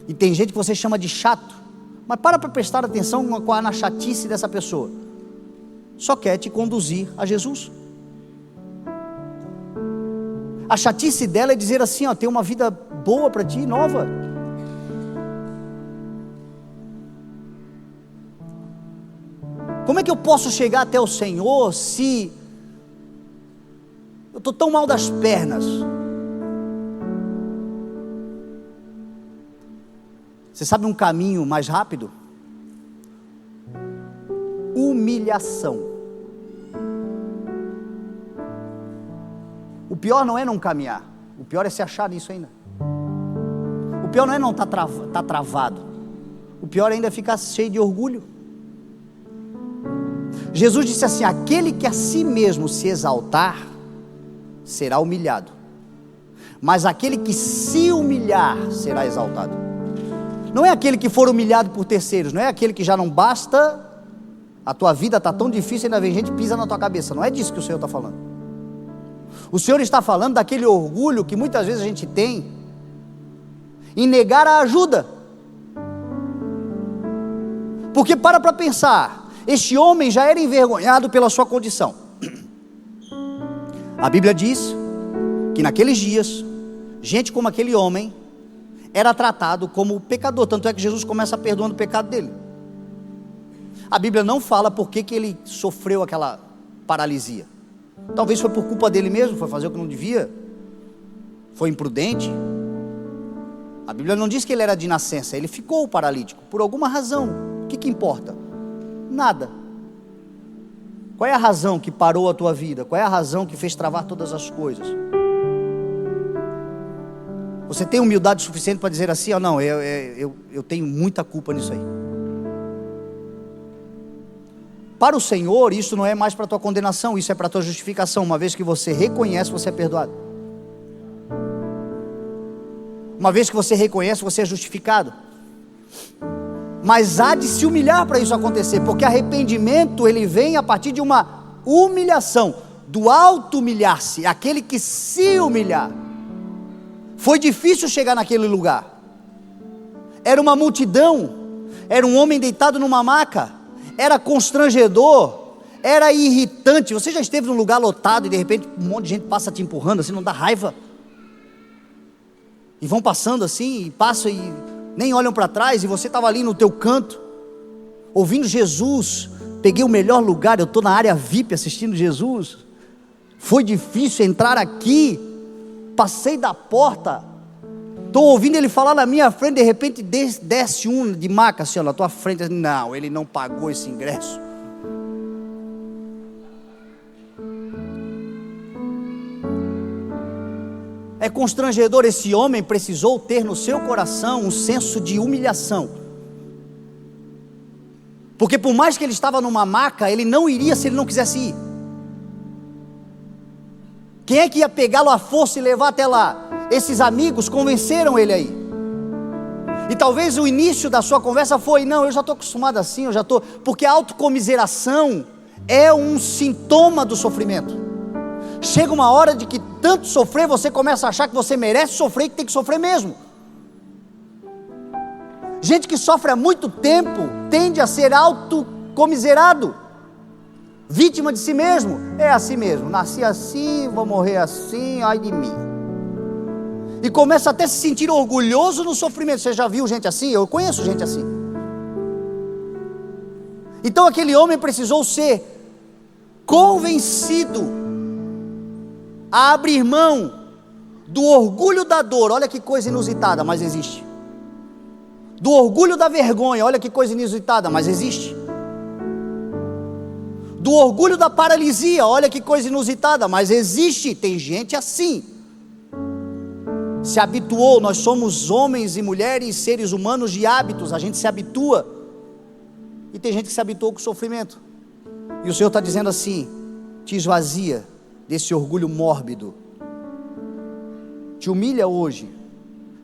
E tem gente que você chama de chato, mas para prestar atenção na chatice dessa pessoa. só quer te conduzir a Jesus. A chatice dela é dizer assim, ó, tem uma vida boa para ti, nova. Como é que eu posso chegar até o Senhor se eu estou tão mal das pernas? Você sabe um caminho mais rápido? Humilhação. O pior não é não caminhar, o pior é se achar nisso ainda. O pior não é não estar travado, o pior ainda é ficar cheio de orgulho. Jesus disse assim: aquele que a si mesmo se exaltar, será humilhado, mas aquele que se humilhar, será exaltado. Não é aquele que for humilhado por terceiros, não é aquele que já não basta, a tua vida está tão difícil, ainda vem gente que pisa na tua cabeça. Não é disso que o Senhor está falando. O Senhor está falando daquele orgulho que muitas vezes a gente tem em negar a ajuda. Porque para pensar, este homem já era envergonhado pela sua condição. A Bíblia diz que naqueles dias, gente como aquele homem era tratado como pecador, tanto é que Jesus começa perdoando o pecado dele. A Bíblia não fala por que ele sofreu aquela paralisia. Talvez foi por culpa dele mesmo, foi fazer o que não devia, foi imprudente. A Bíblia não diz que ele era de nascença, ele ficou paralítico, por alguma razão. O que importa? Nada. Qual é a razão que parou a tua vida? Qual é a razão que fez travar todas as coisas? Você tem humildade suficiente para dizer assim, não, eu tenho muita culpa nisso aí. Para o Senhor, isso não é mais para a tua condenação, isso é para a tua justificação. Uma vez que você reconhece, você é perdoado. Uma vez que você reconhece, você é justificado. Mas há de se humilhar para isso acontecer, porque arrependimento, ele vem a partir de uma humilhação, do auto-humilhar-se, aquele que se humilhar. Foi difícil chegar naquele lugar. Era uma multidão, era um homem deitado numa maca, era constrangedor, era irritante. Você já esteve num lugar lotado e de repente um monte de gente passa te empurrando assim, não dá raiva? E vão passando assim, e passam e nem olham para trás, e você estava ali no teu canto, ouvindo Jesus. Peguei o melhor lugar, eu estou na área VIP assistindo Jesus. Foi difícil entrar aqui, passei da porta, estou ouvindo ele falar na minha frente, de repente desce um de maca assim, ó, na tua frente. Não, ele não pagou esse ingresso. É constrangedor. Esse homem precisou ter no seu coração um senso de humilhação, porque por mais que ele estava numa maca, ele não iria se ele não quisesse ir. Quem é que ia pegá-lo à força e levar até lá? Esses amigos convenceram ele aí. E talvez o início da sua conversa foi: não, eu já estou acostumado assim, eu já estou. Porque a autocomiseração é um sintoma do sofrimento. Chega uma hora de que tanto sofrer, você começa a achar que você merece sofrer e que tem que sofrer mesmo. Gente que sofre há muito tempo tende a ser autocomiserado, vítima de si mesmo. É assim mesmo, nasci assim, vou morrer assim, ai de mim. E começa até a se sentir orgulhoso no sofrimento. Você já viu gente assim? Eu conheço gente assim. Então aquele homem precisou ser convencido a abrir mão do orgulho da dor. Olha que coisa inusitada, mas existe. Do orgulho da vergonha. Olha que coisa inusitada, mas existe. Do orgulho da paralisia. Olha que coisa inusitada, mas existe. Tem gente assim. Se habituou. Nós somos homens e mulheres, seres humanos de hábitos. A gente se habitua. E tem gente que se habituou com o sofrimento. E o Senhor está dizendo assim: te esvazia desse orgulho mórbido, te humilha hoje,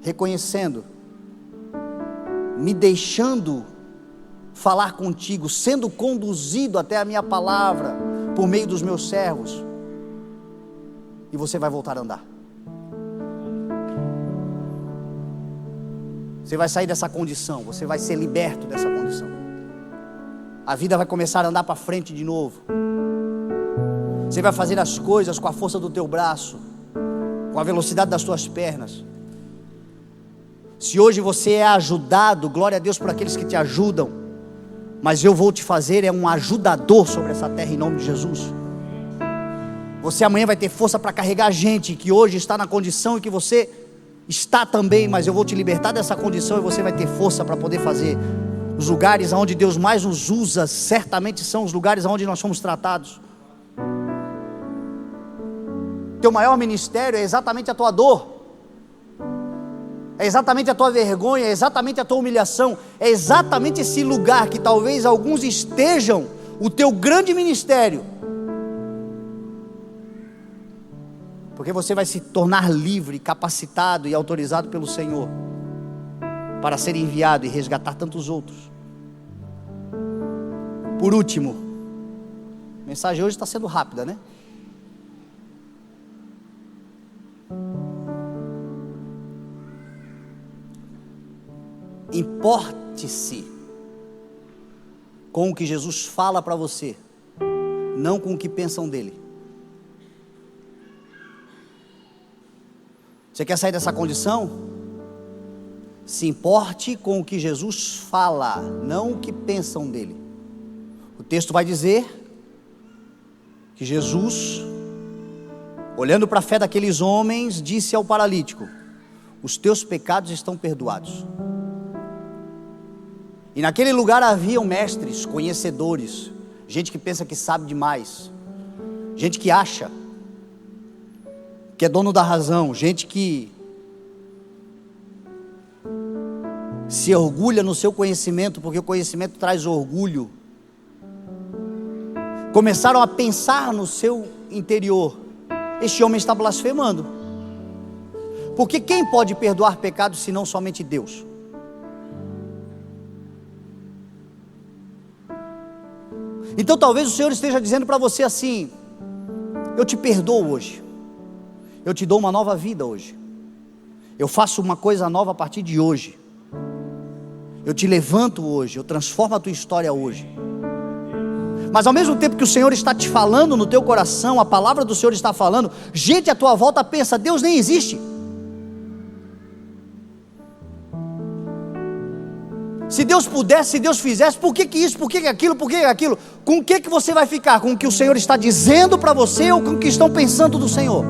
reconhecendo, me deixando falar contigo, sendo conduzido até a minha palavra, por meio dos meus servos, e você vai voltar a andar. Você vai sair dessa condição, você vai ser liberto dessa condição, a vida vai começar a andar para frente de novo. Você vai fazer as coisas com a força do teu braço, com a velocidade das tuas pernas. Se hoje você é ajudado, glória a Deus por aqueles que te ajudam, mas eu vou te fazer um ajudador sobre essa terra em nome de Jesus. Você amanhã vai ter força para carregar gente que hoje está na condição e que você está também, mas eu vou te libertar dessa condição e você vai ter força para poder fazer. Os lugares onde Deus mais nos usa, certamente são os lugares onde nós somos tratados. Teu maior ministério é exatamente a tua dor, é exatamente a tua vergonha, é exatamente a tua humilhação, é exatamente esse lugar que talvez alguns estejam, o teu grande ministério. Porque você vai se tornar livre, capacitado e autorizado pelo Senhor para ser enviado e resgatar tantos outros. Por último, a mensagem hoje está sendo rápida, né? Importe-se com o que Jesus fala para você, não com o que pensam dele. Você quer sair dessa condição? Se importe com o que Jesus fala, não o que pensam dele. O texto vai dizer que Jesus, olhando para a fé daqueles homens, disse ao paralítico: os teus pecados estão perdoados. E naquele lugar haviam mestres, conhecedores, gente que pensa que sabe demais, gente que acha que é dono da razão, gente que se orgulha no seu conhecimento, porque o conhecimento traz orgulho. Começaram a pensar no seu interior: este homem está blasfemando, porque quem pode perdoar pecados senão somente Deus? Então talvez o Senhor esteja dizendo para você assim: eu te perdoo hoje, eu te dou uma nova vida hoje, eu faço uma coisa nova a partir de hoje, eu te levanto hoje, eu transformo a tua história hoje. Mas ao mesmo tempo que o Senhor está te falando no teu coração, a palavra do Senhor está falando, gente à tua volta pensa: Deus nem existe. Se Deus pudesse, se Deus fizesse, por que isso, por que aquilo, por que aquilo? Com o que você vai ficar? Com o que o Senhor está dizendo para você ou com o que estão pensando do Senhor?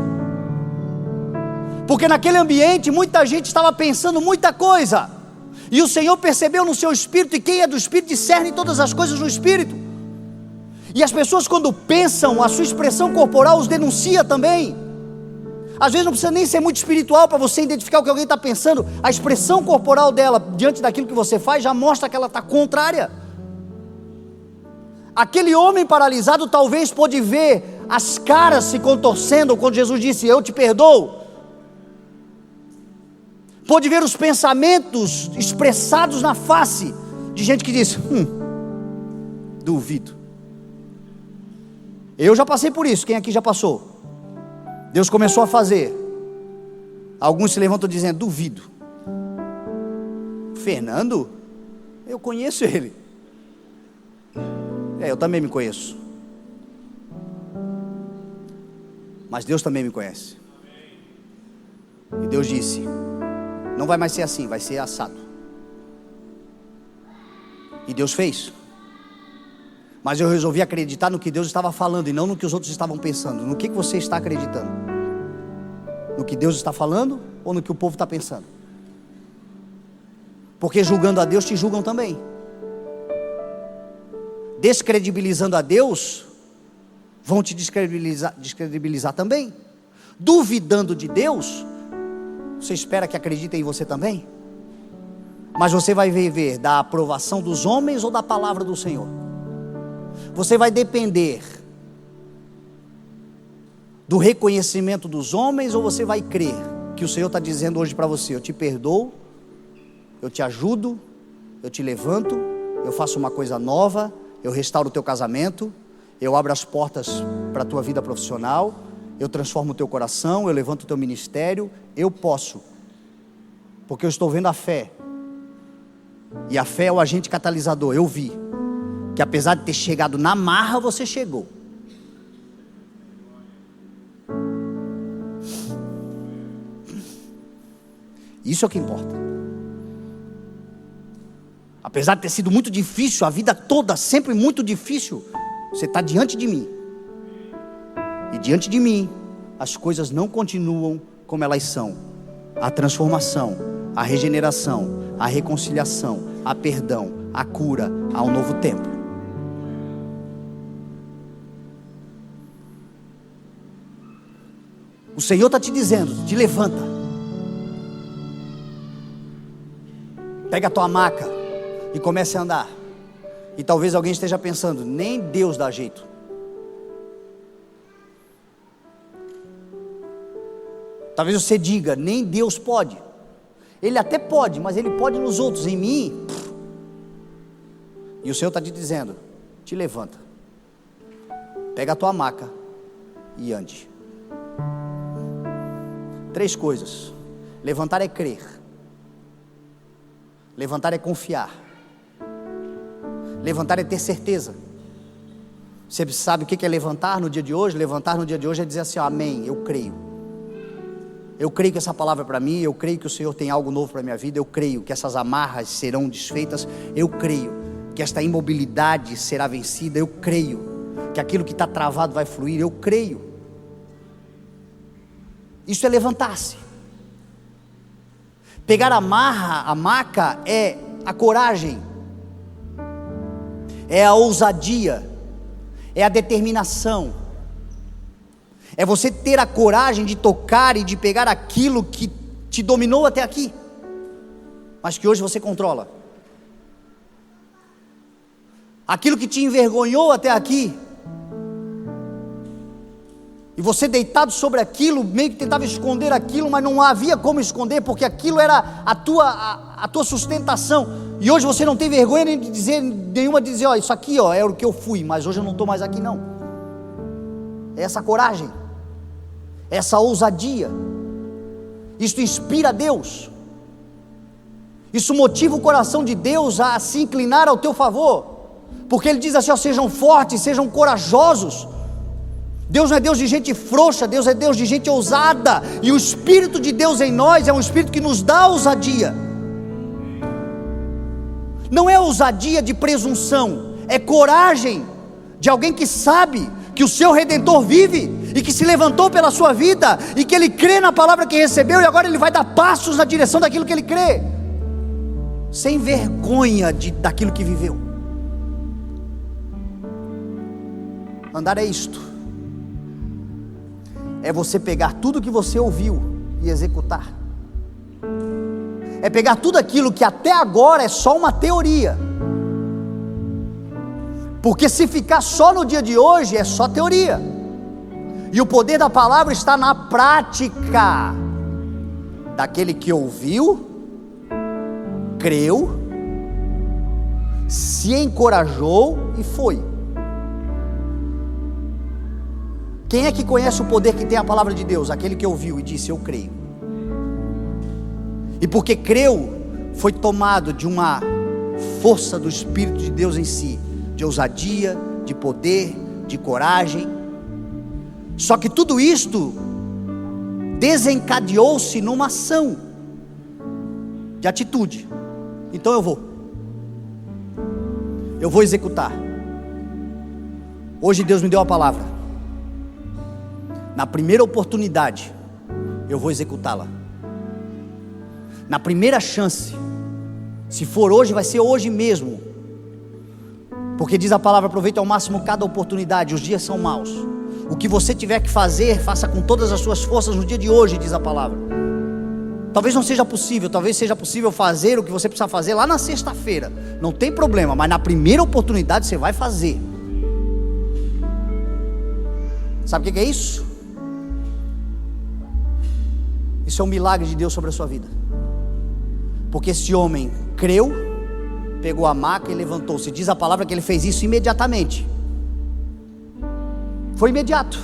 Porque naquele ambiente muita gente estava pensando muita coisa, e o Senhor percebeu no seu espírito, e quem é do espírito discerne todas as coisas no espírito. E as pessoas, quando pensam, a sua expressão corporal os denuncia também. Às vezes não precisa nem ser muito espiritual para você identificar o que alguém está pensando. A expressão corporal dela diante daquilo que você faz já mostra que ela está contrária. Aquele homem paralisado talvez pôde ver as caras se contorcendo quando Jesus disse: eu te perdoo. Pôde ver os pensamentos expressados na face de gente que disse: duvido. Eu já passei por isso, quem aqui já passou? Deus começou a fazer, alguns se levantam dizendo: duvido. Fernando? Eu conheço ele. Eu também me conheço. Mas Deus também me conhece. E Deus disse: não vai mais ser assim, vai ser assado. E Deus fez. Mas eu resolvi acreditar no que Deus estava falando e não no que os outros estavam pensando. No que você está acreditando? No que Deus está falando ou no que o povo está pensando? Porque julgando a Deus te julgam também. Descredibilizando a Deus, vão te descredibilizar também. Duvidando de Deus, você espera que acreditem em você também? Mas você vai viver da aprovação dos homens ou da palavra do Senhor? Você vai depender do reconhecimento dos homens ou você vai crer que o Senhor está dizendo hoje para você: eu te perdoo, eu te ajudo, eu te levanto, eu faço uma coisa nova, eu restauro o teu casamento, eu abro as portas para a tua vida profissional, eu transformo o teu coração, eu levanto o teu ministério, eu posso, porque eu estou vendo a fé, e a fé é o agente catalisador. Eu vi que apesar de ter chegado na marra, você chegou. Isso é o que importa. Apesar de ter sido muito difícil, a vida toda sempre muito difícil, você está diante de mim. E diante de mim, as coisas não continuam como elas são. A transformação, a regeneração, a reconciliação, a perdão, a cura, há um novo tempo. O Senhor está te dizendo, te levanta. Pega a tua maca e comece a andar. E talvez alguém esteja pensando, nem Deus dá jeito. Talvez você diga, nem Deus pode. Ele até pode, mas Ele pode nos outros, em mim. E o Senhor está te dizendo, te levanta. Pega a tua maca e ande. 3 coisas. Levantar é crer. Levantar é confiar. Levantar é ter certeza. Você sabe o que é levantar no dia de hoje? Levantar no dia de hoje é dizer assim, amém, eu creio. Eu creio que essa palavra é para mim, eu creio que o Senhor tem algo novo para a minha vida, eu creio que essas amarras serão desfeitas, eu creio que esta imobilidade será vencida, eu creio que aquilo que está travado vai fluir, eu creio. Isso é levantar-se. Pegar a maca é a coragem, é a ousadia, é a determinação, é você ter a coragem de tocar e de pegar aquilo que te dominou até aqui, mas que hoje você controla, aquilo que te envergonhou até aqui, e você deitado sobre aquilo, meio que tentava esconder aquilo, mas não havia como esconder, porque aquilo era a tua sustentação, e hoje você não tem vergonha nenhuma de dizer, ó, isso aqui ó, era o que eu fui, mas hoje eu não estou mais aqui não. É essa coragem, essa ousadia, isso inspira Deus, isso motiva o coração de Deus a se inclinar ao teu favor, porque Ele diz assim, ó, sejam fortes, sejam corajosos. Deus não é Deus de gente frouxa, Deus é Deus de gente ousada, e o Espírito de Deus em nós é um Espírito que nos dá ousadia. Não é ousadia de presunção, é coragem de alguém que sabe que o seu Redentor vive, e que se levantou pela sua vida, e que ele crê na palavra que recebeu, e agora ele vai dar passos na direção daquilo que ele crê, sem vergonha daquilo que viveu. Andar é isto, é você pegar tudo que você ouviu e executar, é pegar tudo aquilo que até agora é só uma teoria, porque se ficar só no dia de hoje é só teoria, e o poder da palavra está na prática, daquele que ouviu, creu, se encorajou e foi. Quem é que conhece o poder que tem a palavra de Deus? Aquele que ouviu e disse, eu creio. E porque creu, foi tomado de uma força do Espírito de Deus em si, de ousadia, de poder, de coragem. Só que tudo isto desencadeou-se numa ação de atitude. Então eu vou executar. Hoje Deus me deu a palavra. Na primeira oportunidade, eu vou executá-la. Na primeira chance, se for hoje, vai ser hoje mesmo. Porque diz a palavra, aproveita ao máximo cada oportunidade, os dias são maus. O que você tiver que fazer, faça com todas as suas forças no dia de hoje, diz a palavra. Talvez não seja possível, talvez seja possível fazer o que você precisa fazer lá na sexta-feira. Não tem problema, mas na primeira oportunidade você vai fazer. Sabe o que é isso? Isso é um milagre de Deus sobre a sua vida. Porque esse homem creu, pegou a maca e levantou-se. Diz a palavra que ele fez isso imediatamente. Foi imediato.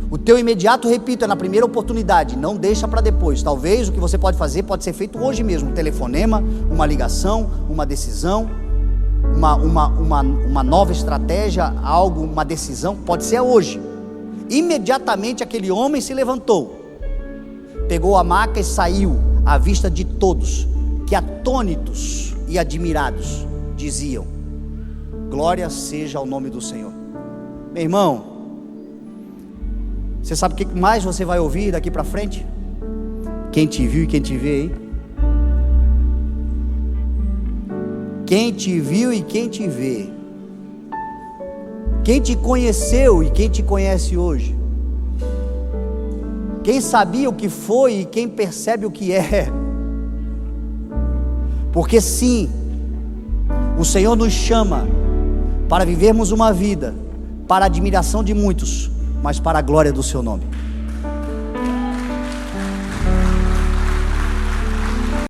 O teu imediato, repito, é na primeira oportunidade. Não deixa para depois. Talvez o que você pode fazer pode ser feito hoje mesmo. Um telefonema, uma ligação, uma decisão, uma nova estratégia, algo, uma decisão. Pode ser hoje. Imediatamente aquele homem se levantou, pegou a maca e saiu. à vista de todos, que atônitos e admirados diziam: glória seja ao nome do Senhor. Meu irmão, você sabe o que mais você vai ouvir daqui para frente? Quem te viu e quem te vê, hein? Quem te viu e quem te vê, quem te conheceu e quem te conhece hoje, quem sabia o que foi e quem percebe o que é. Porque sim, o Senhor nos chama para vivermos uma vida para a admiração de muitos, mas para a glória do seu nome.